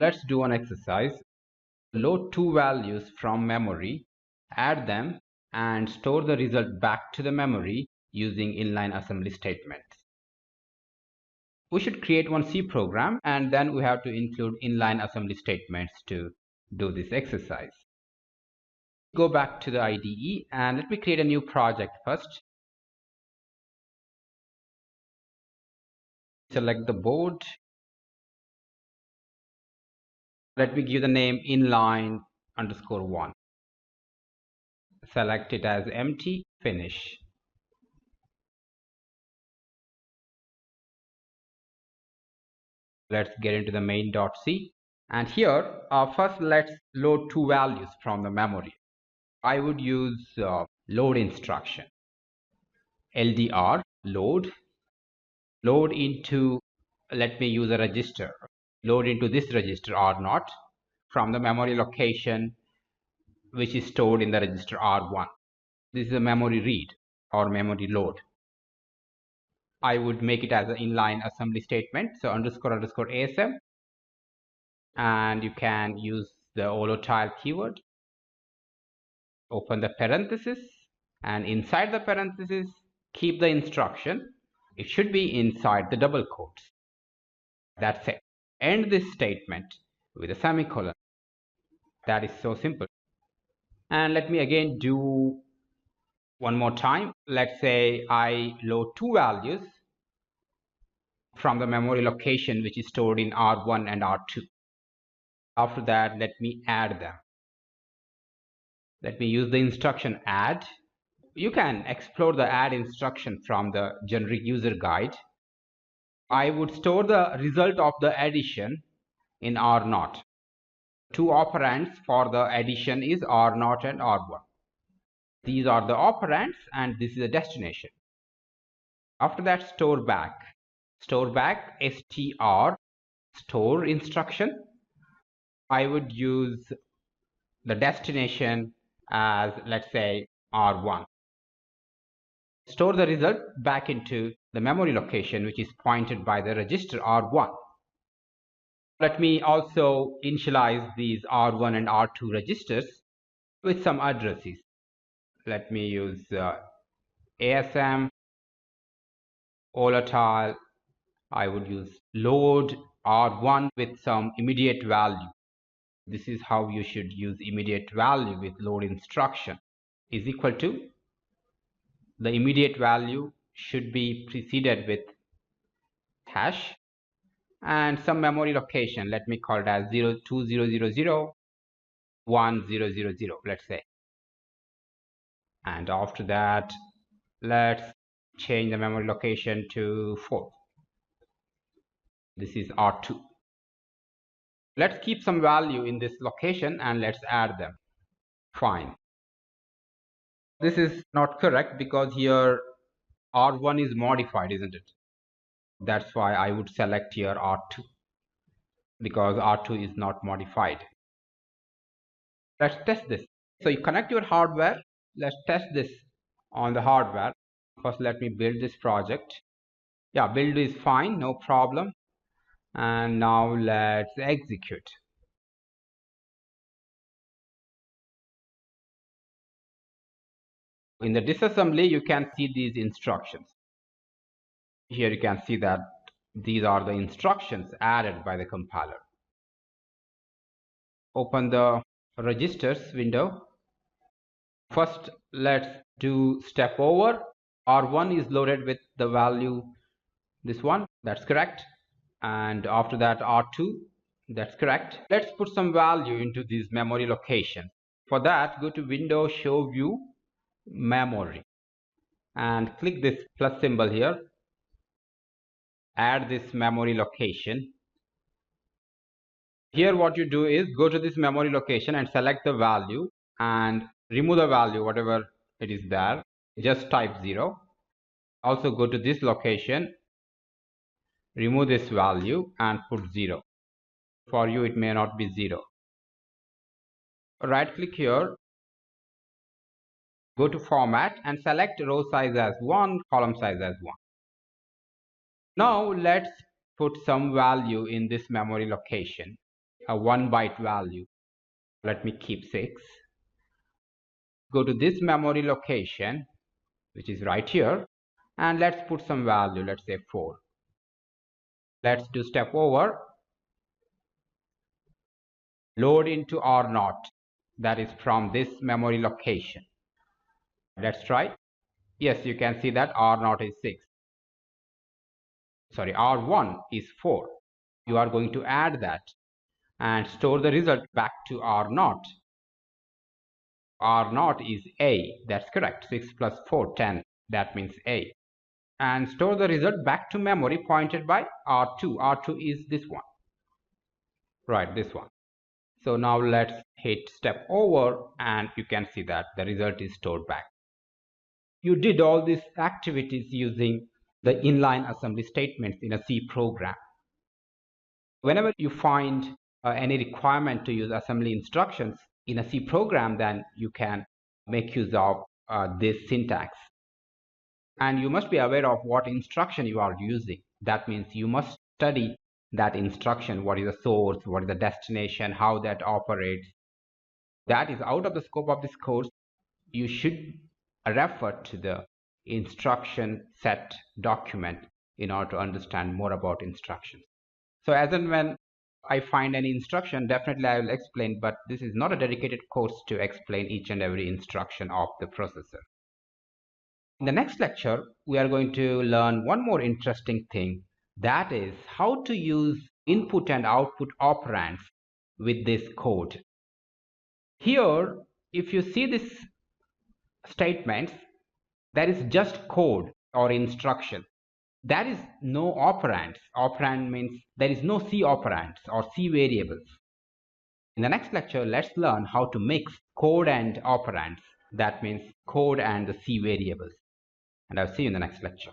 Let's do an exercise. Load two values from memory, add them, and store the result back to the memory using inline assembly statements. We should create one C program, and then we have to include inline assembly statements to do this exercise. Go back to the IDE and let me create a new project first. Select the board. Let me give the name inline_1. Select it as empty, finish. Let's get into the main.c, and here first let's load two values from the memory. I would use load instruction. LDR, load into, let me use a register, load into this register R0 from the memory location which is stored in the register R1. This is a memory read or memory load. I would make it as an inline assembly statement, so __ASM, and you can use the volatile keyword. Open the parenthesis, and inside the parenthesis keep the instruction. It should be inside the double quotes. That's it. End this statement with a semicolon. That is so simple. And let me again do one more time. Let's say I load two values from the memory location which is stored in R1 and R2. After that, let me add them. Let me use the instruction add. You can explore the add instruction from the generic user guide. I would store the result of the addition in R0. Two operands for the addition is R0 and R1. These are the operands and this is the destination. After that, store back str store instruction. I would use the destination as, let's say, R1. Store the result back into the memory location which is pointed by the register R1. Let me also initialize these R1 and R2 registers with some addresses. Let me use ASM, volatile. I would use load R1 with some immediate value. This is how you should use immediate value with load instruction. Is equal to, the immediate value should be preceded with hash and some memory location. Let me call it as 2000 1000, let's say. And after that, let's change the memory location to 4. This is R2. Let's keep some value in this location and let's add them. Fine. This is not correct because here R1 is modified, isn't it? That's why I would select here R2, because R2 is not modified. Let's test this. So you connect your hardware. Let's test this on the hardware. First, let me build this project. Yeah, build is fine, no problem. And now let's execute. In the disassembly, you can see these instructions. Here you can see that these are the instructions added by the compiler. Open the registers window. First, let's do step over. R1 is loaded with the value, this one, that's correct. And after that, R2, that's correct. Let's put some value into this memory location. For that, go to Window, Show View, Memory, and click this plus symbol here. Add this memory location. Here what you do is go to this memory location and select the value and remove the value, whatever it is there. Just type 0. Also go to this location, remove this value and put 0. For you it may not be 0. Right click here, go to format and select row size as 1, column size as 1. Now let's put some value in this memory location. a 1 byte value. Let me keep 6. Go to this memory location, which is right here, and let's put some value, let's say 4. Let's do step over, load into R0, that is from this memory location. Let's try. Yes, you can see that R0 is 6. Sorry, R1 is 4. You are going to add that and store the result back to R0. R0 is A, that's correct. 6 plus 4, 10, that means A. And store the result back to memory pointed by R2. R2 is this one. Right, this one. So now let's hit step over and you can see that the result is stored back. You did all these activities using the inline assembly statements in a C program. Whenever you find any requirement to use assembly instructions in a C program, then you can make use of this syntax. And you must be aware of what instruction you are using. That means you must study that instruction. What is the source? What is the destination? How that operates? That is out of the scope of this course. You should refer to the instruction set document in order to understand more about instructions. So as and when I find any instruction, definitely I will explain, but this is not a dedicated course to explain each and every instruction of the processor. In the next lecture, we are going to learn one more interesting thing, that is how to use input and output operands with this code. Here, if you see this statements, there is just code or instruction. There is no operands. Operand means there is no C operands or C variables. In the next lecture, let's learn how to mix code and operands. That means code and the C variables. And I'll see you in the next lecture.